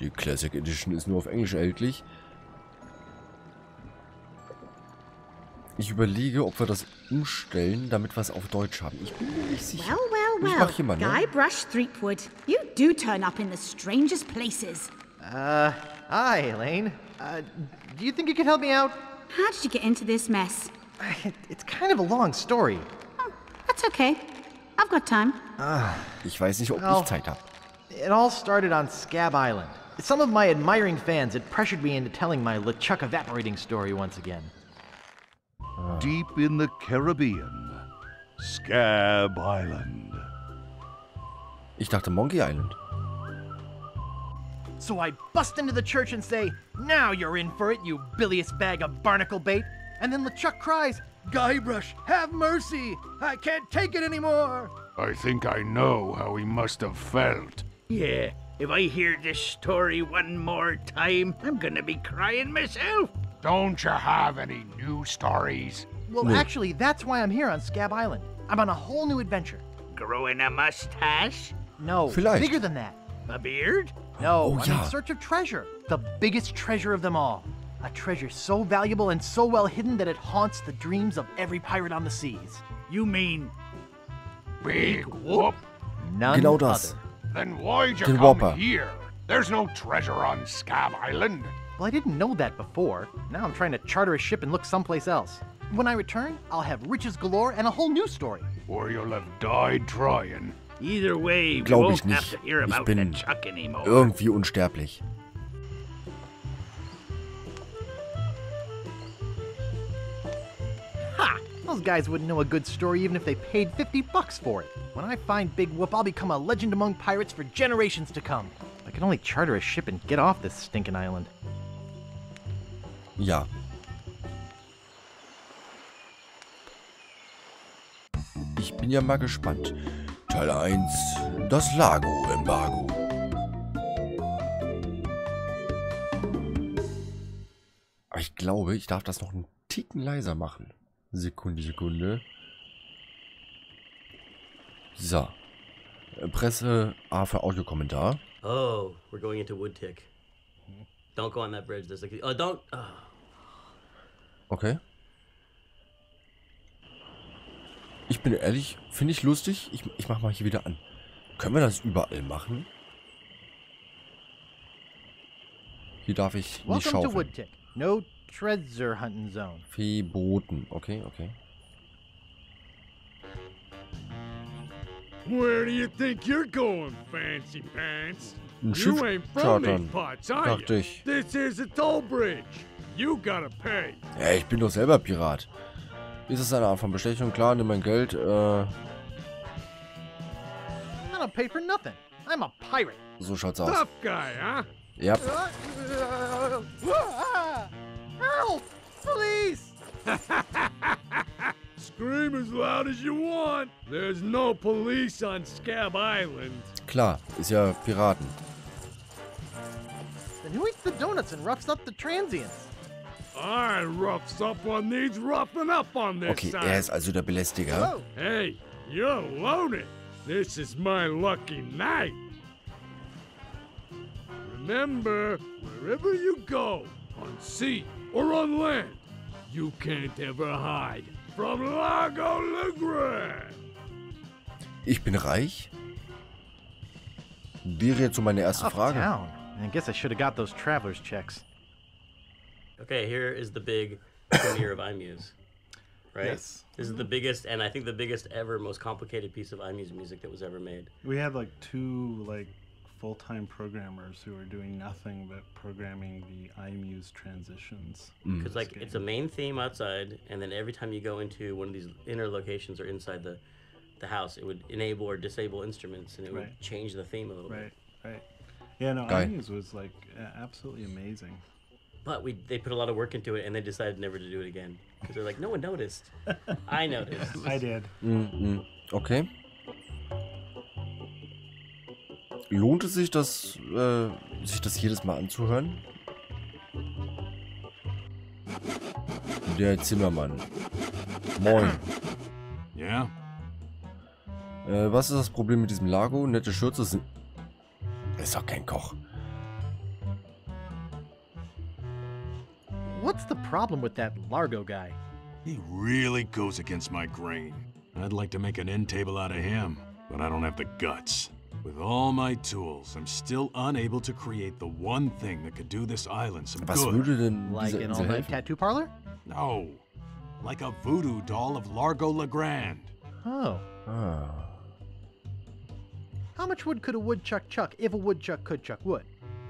Die Classic Edition ist nur auf Englisch erhältlich. Ich überlege, ob wir das umstellen, damit wir es auf Deutsch haben. Ich bin mir nicht sicher. Ich mach hier mal, ne? Guybrush Threepwood, you do turn up in the strangest places. Hi, Elaine. Do you think you could help me out? How did you get into this mess? It's kind of a long story. Oh, that's okay. I've got time. Ich weiß nicht, ob ich Zeit habe. It all started on Scabb Island. Some of my admiring fans had pressured me into telling my LeChuck evaporating story once again. Deep in the Caribbean, Scabb Island. Ich dachte Monkey Island. So I bust into the church and say, "Now you're in for it, you bilious bag of barnacle bait." And then LeChuck cries, "Guybrush, have mercy! I can't take it anymore!" I think I know how he must have felt. Yeah, if I hear this story one more time, I'm gonna be crying myself. Don't you have any new stories? Well, actually, that's why I'm here on Scabb Island. I'm on a whole new adventure. Growing a mustache? No, Vielleicht. bigger than that. A beard? No, Oh, I'm yeah. in search of treasure. The biggest treasure of them all. A treasure so valuable and so well hidden that it haunts the dreams of every pirate on the seas. You mean Big Whoop? None Genau das. other. Then why'd you Den come Whopper. here? There's no treasure on Scabb Island. Well, I didn't know that before. Now I'm trying to charter a ship and look someplace else. When I return, I'll have riches galore and a whole new story. Or you'll have died trying. either way, we Glaube won't ich have nicht. to hear Ich about bin LeChuck anymore. irgendwie unsterblich. Ha! Those guys wouldn't know a good story even if they paid $50 for it. When I find Big Whoop, I'll become a legend among pirates for generations to come. I can only charter a ship and get off this stinking island. Ja. Ich bin ja mal gespannt. Teil 1. Das Largo Embargo. Aber ich glaube, ich darf das noch einen Ticken leiser machen. Sekunde. So. Presse A für Audiokommentar. Oh, we're going into Woodtick. Don't go on that bridge. There's like, oh, don't. Oh. Okay. Ich bin ehrlich, finde ich lustig. Ich mach mal hier wieder an. Können wir das überall machen? Hier darf ich nicht Welcome to schaufeln. Woodtick. No treasure hunting zone. Verboten. Okay. Where do you think you're going, fancy pants? Ein You Schiff ain't from these chartern. parts, are Dachte you? ich. This is a toll bridge. You gotta pay. Ja, ich bin doch selber Pirat. Ist es eine Art von Bestechung? Klar, nimm mein Geld. I don't pay for nothing. I'm a pirate. So schaut's aus. Tough guy, huh? Ja. Help! Police! Scream as loud as you want. There's no police on Scabb Island. Klar, ist ja Piraten. Then who eats the donuts and roughs up the transients? I roughs up on these, roughing up on this Okay, side. er ist also der Belästiger. Hello? Hey, you're loaded. This is my lucky night. Remember, wherever you go, on sea or on land, you can't ever hide from Largo LaGrande. Ich bin reich? Wäre jetzt so meine erste Frage. Uptown. I guess I should have got those traveler's checks. Okay, here is the big premiere of iMuse. Right? Yes. This is the biggest, and I think the biggest ever, most complicated piece of iMuse music that was ever made. We had like two full-time programmers who were doing nothing but programming the iMuse transitions. Because like it's a main theme outside, and then every time you go into one of these inner locations or inside the house, it would enable or disable instruments, and it would Right. change the theme a little bit. Right. Yeah, no, Geil. iMuse was like absolutely amazing. But they put a lot of work into it, and they decided never to do it again because they're like, no one noticed. I noticed. I did. Okay. Lohnt es sich das jedes Mal anzuhören? Der Zimmermann. Moin. Yeah? Was ist das Problem mit diesem Largo? Nette Schürze sind... Ist doch kein Koch. What's the problem with that Largo guy? He really goes against my grain. I'd like to make an end table out of him, but I don't have the guts. With all my tools, I'm still unable to create the one thing that could do this island some Was good. würde denn Like diese an Insel all-night helfen? tattoo parlor? No, like a voodoo doll of Largo LaGrande. Oh. Ah. How much wood could a woodchuck chuck if a woodchuck could chuck wood?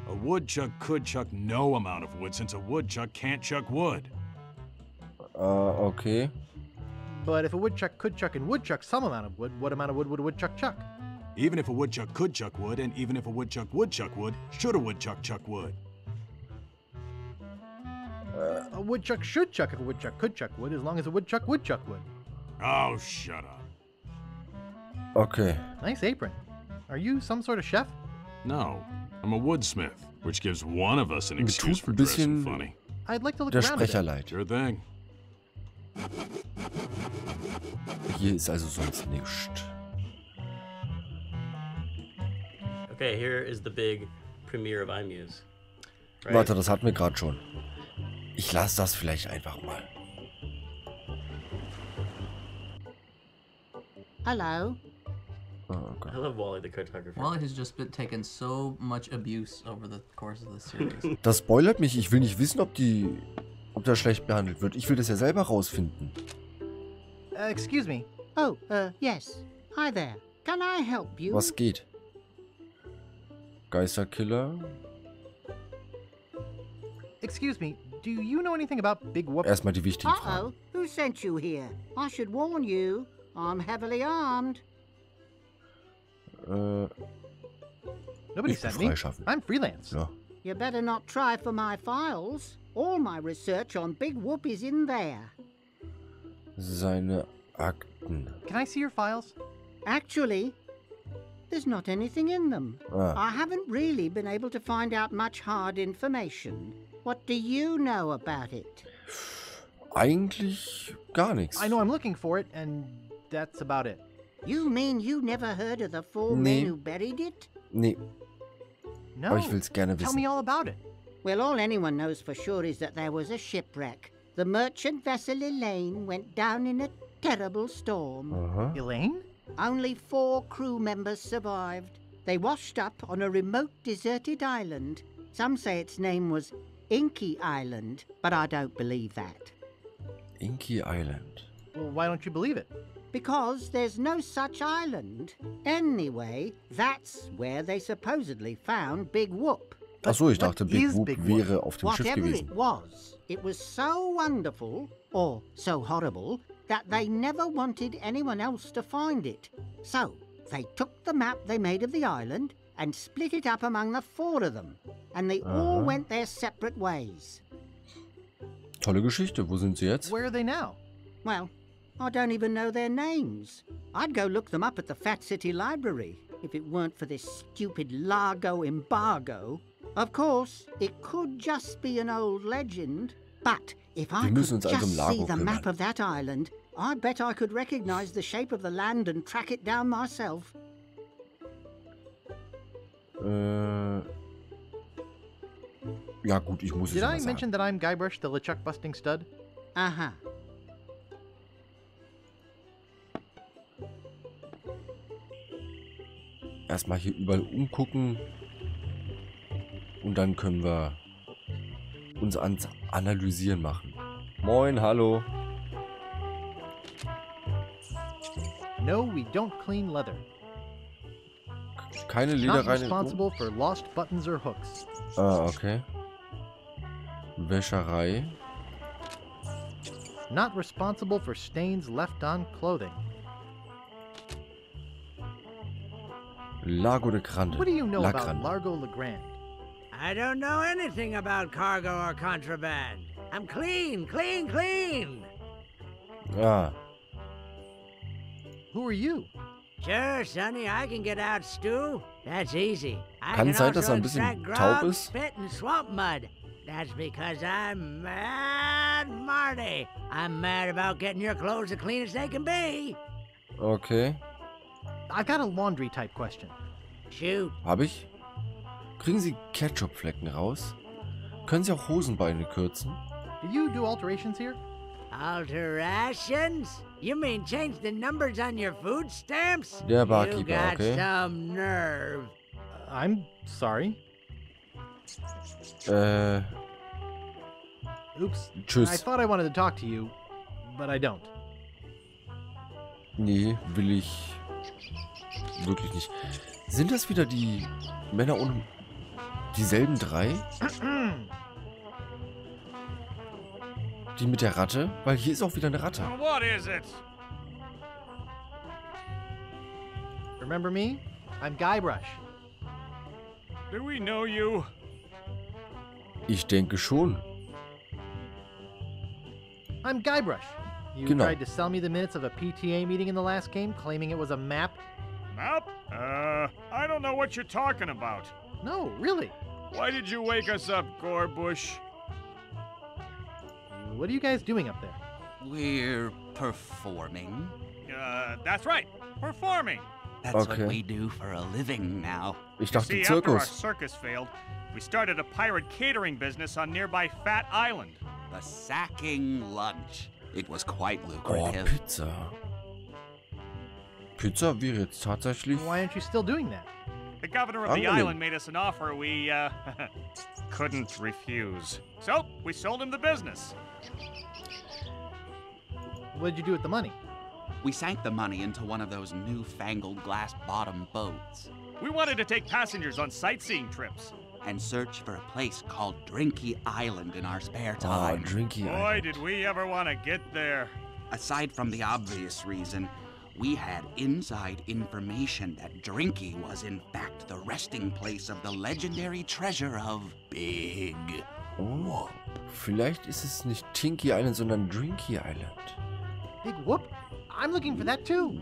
A woodchuck could chuck no amount of wood since a woodchuck can't chuck wood. Okay. But if a woodchuck could chuck and would chuck some amount of wood, what amount of wood would a woodchuck chuck? Even if a woodchuck could chuck wood, and even if a woodchuck would chuck wood, should a woodchuck chuck wood? A woodchuck should chuck if a woodchuck could chuck wood, as long as a woodchuck would chuck wood. Oh, shut up. Okay. Nice apron. Are you some sort of chef? No, I'm a woodsmith, which gives one of us an Mir excuse tut for ein dressing bisschen funny. I'd like to look der around a Sprecher bit. leid. Sure thing. Hier ist also sonst nichts. Okay, here is the big premiere of iMuse. Right? Warte, das hatten wir gerade schon. Ich lasse das vielleicht einfach mal. Hello. Oh, okay. I love Wally the cartographer. Wally has just been taken so much abuse over the course of the series. Das spoilert mich. Ich will nicht wissen, ob der schlecht behandelt wird. Ich will das ja selber rausfinden. Excuse me. Oh, yes. Hi there. Can I help you? Was geht? Geisterkiller? Excuse me. Do you know anything about Big Whoop? Erstmal die wichtigen Fragen. Uh-oh. Who sent you here? I should warn you. I'm heavily armed. Nobody Ich bin sent me. freischaffen. I'm freelance. Ja. You better not try for my files. All my research on Big Whoop is in there. Seine Akten. Can I see your files? Actually, there's not anything in them. Ah. I haven't really been able to find out much hard information. What do you know about it? Eigentlich gar nichts. I know I'm looking for it, and that's about it. You mean you never heard of the four men who buried it? Nee, No. aber ich will's gerne Tell wissen. me all about it. Well, all anyone knows for sure is that there was a shipwreck. The merchant vessel Elaine went down in a terrible storm. Aha. Elaine? Only 4 crew members survived. They washed up on a remote deserted island. Some say its name was Inky Island, but I don't believe that. Inky Island. Well, why don't you believe it? Because there's no such island. Anyway, that's where they supposedly found Big Whoop. Achso, ich what dachte, Big is Whoop Big Whoop? wäre auf dem Schiff Whatever gewesen. it was so wonderful, or so horrible, that they never wanted anyone else to find it. So, they took the map they made of the island and split it up among the 4 of them. And they all went their separate ways. Tolle Geschichte. Wo sind sie jetzt? Where are they now? Well, I don't even know their names. I'd go look them up at the Fat City Library, if it weren't for this stupid Largo embargo. Of course, it could just be an old legend, but if I Wir müssen could uns also um just Largo see the kümmern. map of that island, I bet I could recognize the shape of the land and track it down myself. Ja gut, ich muss es Did mal I sagen. mention that I'm Guybrush the LeChuck busting stud? Uh-huh. Erstmal hier überall umgucken. Und dann können wir uns ans Analysieren machen. Moin, hallo. No, we don't clean leather. Keine Not Lederreine. responsible for lost buttons or hooks. Ah, okay. Wäscherei. Not responsible for stains left on clothing. Largo LaGrande. What do you know about LaGrande. Largo LaGrande? I don't know anything about cargo or contraband. I'm clean, clean, clean. Ah, Who are you? Sure, Sonny, I can get out stew. That's easy. I Kann can sein, dass also ein bisschen extract taub grog, ist. spit, and swamp mud. That's because I'm Mad Marty. I'm mad about getting your clothes as clean as they can be. okay. I got a laundry type question. Shoot. Hab ich? Kriegen Sie Ketchupflecken raus? Können Sie auch Hosenbeine kürzen? Do you do alterations here? Alterations? You mean change the numbers on your food stamps? Der You Barkeeper, got okay. some nerve. I'm sorry. Oops. Tschüss. I thought I wanted to talk to you, but I don't. Nee, will ich wirklich nicht. Sind das wieder die Männer ohne dieselben drei? Die mit der Ratte? Weil hier ist auch wieder eine Ratte. What is it? Remember me? I'm Guybrush. Do we know you? Ich denke schon. I'm Guybrush. You Genau. tried to sell me the minutes of a PTA meeting in the last game, claiming it was a map? Map? I don't know what you're talking about. No, really. Why did you wake us up, Gorbush? What are you guys doing up there? We're performing. That's right. Performing. That's Okay. what we do for a living now. Ich dachte See, after our Zirkus. circus failed, we started a pirate catering business on nearby Fat Island. The sacking lunch. It was quite Oh, lucrative. Pizza. Pizza wäre jetzt tatsächlich... Why aren't you still doing that? The governor of the Angenehm. island made us an offer we, couldn't refuse. So, we sold him the business. What did you do with the money? We sank the money into one of those newfangled glass-bottom boats We wanted to take passengers on sightseeing trips. and search for a place called Drinky Island in our spare Ah, time. Drinky Boy, Island. did we ever want to get there. Aside from the obvious reason, we had inside information that Drinky was in fact the resting place of the legendary treasure of Big Oh, vielleicht ist es nicht Tinky Island, sondern Drinky Island. Big Whoop? I'm looking for that too.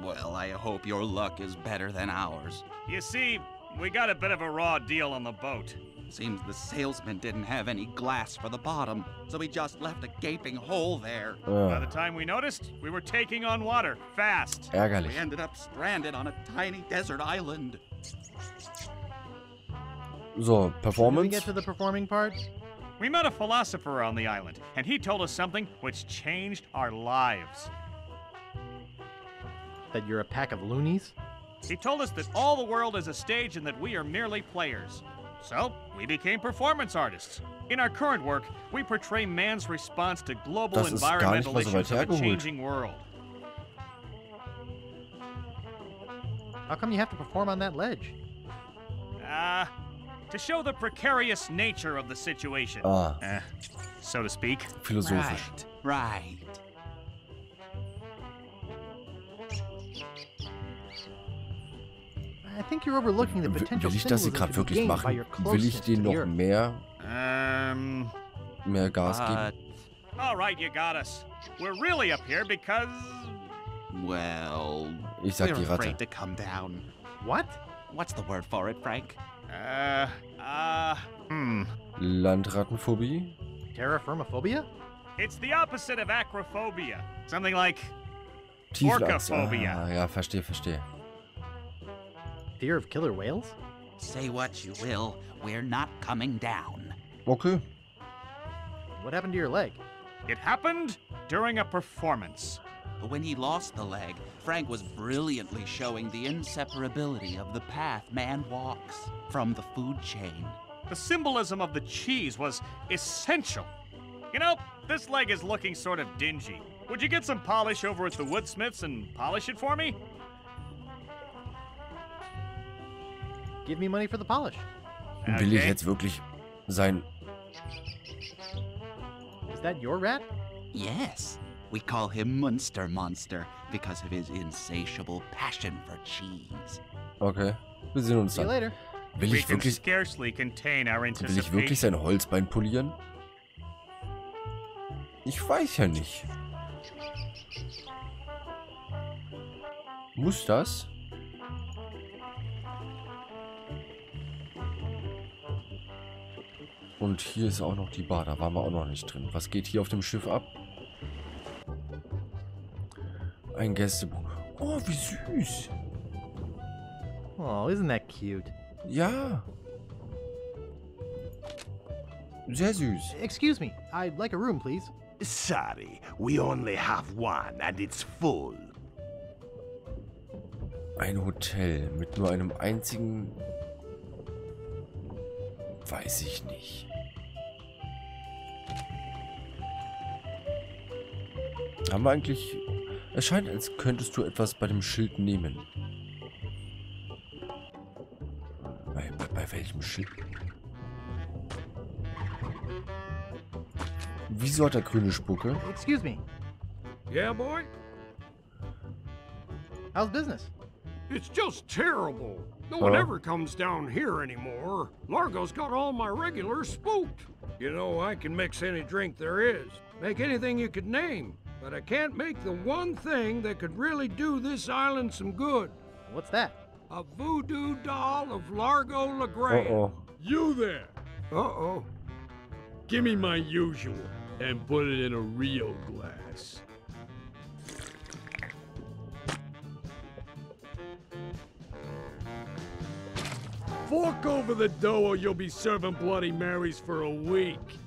Well, I hope your luck is better than ours. You see, we got a bit of a raw deal on the boat. Seems the salesman didn't have any glass for the bottom, so he just left a gaping hole there. By the time we noticed, we were taking on water, fast. Ärgerlich. We ended up stranded on a tiny desert island. So, Did we Performance. get to the performing part? We met a philosopher on the island, and he told us something which changed our lives. That you're a pack of loonies? He told us that all the world is a stage and that we are merely players. So, we became performance artists. In our current work, we portray man's response to global Das ist gar nicht environmental mal so weit issues of a hergeholt. changing world. How come you have to perform on that ledge? To show the precarious nature of the situation. So to speak. Philosophisch. Right. I think you're overlooking the potential Will ich das hier symbolism gerade to be wirklich gained by machen? your Will ich closeness to denen the noch earth. mehr Gas geben? All right, you got us. We're really up here because... Well, Ich sag we're die Ratte. afraid to come down. What? What's the word for it, Frank? Landrattenphobie? Terraformophobia? It's the opposite of acrophobia. Something like Tiefenangst. orcaphobia. Ah, ja, verstehe. Fear of killer whales? Say what you will, we're not coming down. Okay. What happened to your leg? It happened during a performance. When he lost the leg, Frank was brilliantly showing the inseparability of the path man walks from the food chain. The symbolism of the cheese was essential. You know, this leg is looking sort of dingy. Would you get some polish over at the woodsmiths and polish it for me? Give me money for the polish. Will ich jetzt wirklich sein... Is that your rat? Yes, we call him Munster Monster because of his insatiable passion for cheese. Okay, wir sehen uns See you dann. later. Will We ich can wirklich... scarcely contain our Will ich anticipation. wirklich sein Holzbein polieren? Ich weiß ja nicht. Muss das? Und hier ist auch noch die Bar, da waren wir auch noch nicht drin. Was geht hier auf dem Schiff ab? Ein Gästebuch. Oh, wie süß. Oh, isn't that cute? Ja. Sehr süß. Excuse me, I'd like a room, please. Sorry, we only have one and it's full. Ein Hotel mit nur einem einzigen... Weiß ich nicht. Haben wir eigentlich... Es scheint, als könntest du etwas bei dem Schild nehmen. Bei welchem Schild? Wieso hat er grüne Spucke? Excuse me. Yeah, boy? How's business? It's just terrible. No one ever comes down here anymore. Largo's got all my regulars spooked. You know, I can mix any drink there is, make anything you could name, but I can't make the one thing that could really do this island some good. What's that? A voodoo doll of Largo LaGrande. Uh-oh. You there? Uh-oh. Give me my usual and put it in a real glass. Fork over the dough or you'll be serving Bloody Marys for a week.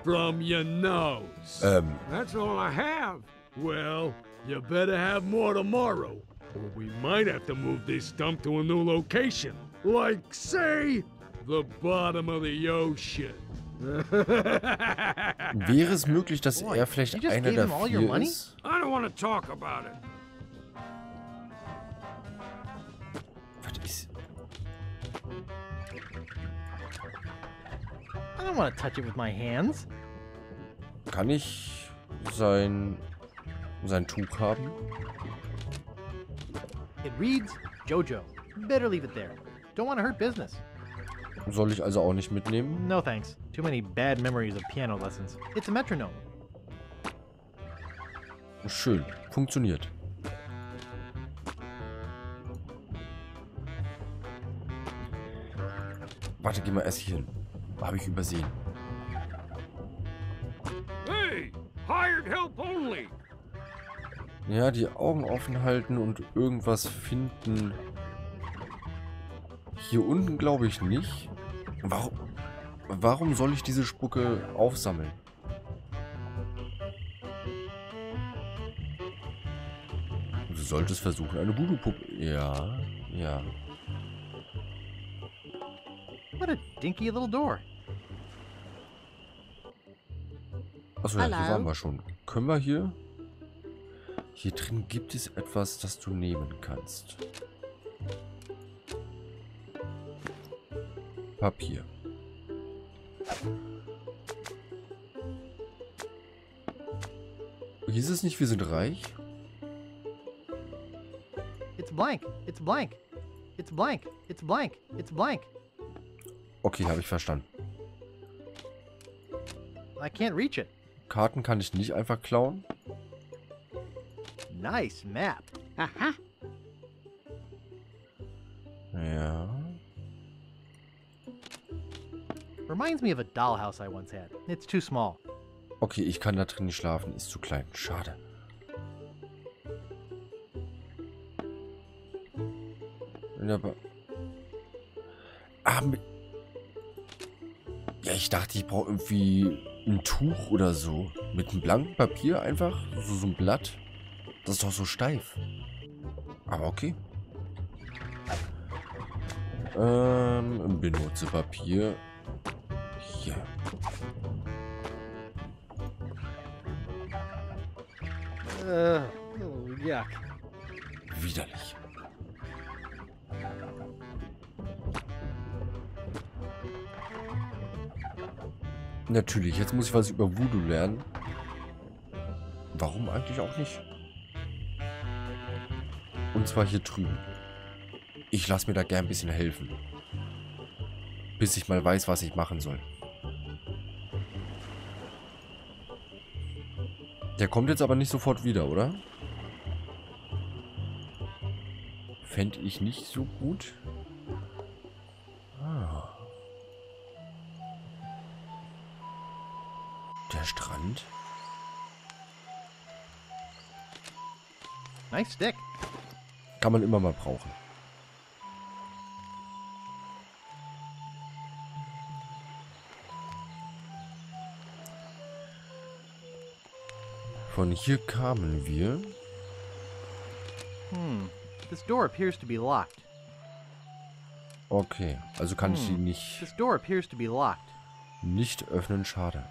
From your nose. That's all I have. Well, you better have more tomorrow, or we might have to move this dump to a new location. Like, say, the bottom of the ocean. Wäre es möglich, dass er vielleicht einer der vier ist? I don't want to talk about it. Was ist... I don't want to touch it with my hands. Kann ich sein Tuch haben? It reads Jojo. Better leave it there. Don't want to hurt business. Soll ich also auch nicht mitnehmen? No thanks. Too many bad memories of piano lessons. It's a metronome. Schön. Funktioniert. Warte, geh mal erst hier hin. Habe ich übersehen. Hey, hired help only. Ja, die Augen offen halten und irgendwas finden. Hier unten glaube ich nicht. Warum soll ich diese Spucke aufsammeln? Du solltest versuchen, eine Voodoo-Puppe... Ja, ja. What a dinky little door. Achso, ja, hier waren wir schon. Können wir hier... Hier drin gibt es etwas, das du nehmen kannst. Papier. Hieß es nicht, wir sind reich? It's blank. It's blank. It's blank. It's blank. It's blank. Okay, habe ich verstanden. I can't reach it. Karten kann ich nicht einfach klauen. Nice map. Aha. Ja. Reminds me of a dollhouse I once had. It's too small. Okay, ich kann da drin nicht schlafen. Ist zu klein. Schade. Aber... Ja, ich dachte, ich brauche irgendwie ein Tuch oder so. Mit einem blanken Papier einfach. So ein Blatt. Das ist doch so steif. Aber okay. Benutze Papier. Hier. Oh, yuck. Widerlich. Natürlich, jetzt muss ich was über Voodoo lernen. Warum eigentlich auch nicht? Und zwar hier drüben. Ich lasse mir da gern ein bisschen helfen. Bis ich mal weiß, was ich machen soll. Der kommt jetzt aber nicht sofort wieder, oder? Fände ich nicht so gut. Ah. Der Strand. Nice stick. Kann man immer mal brauchen. Von hier kamen wir. This door appears to be locked. Okay, also kann ich sie nicht... This door appears to be locked. Nicht öffnen, schade.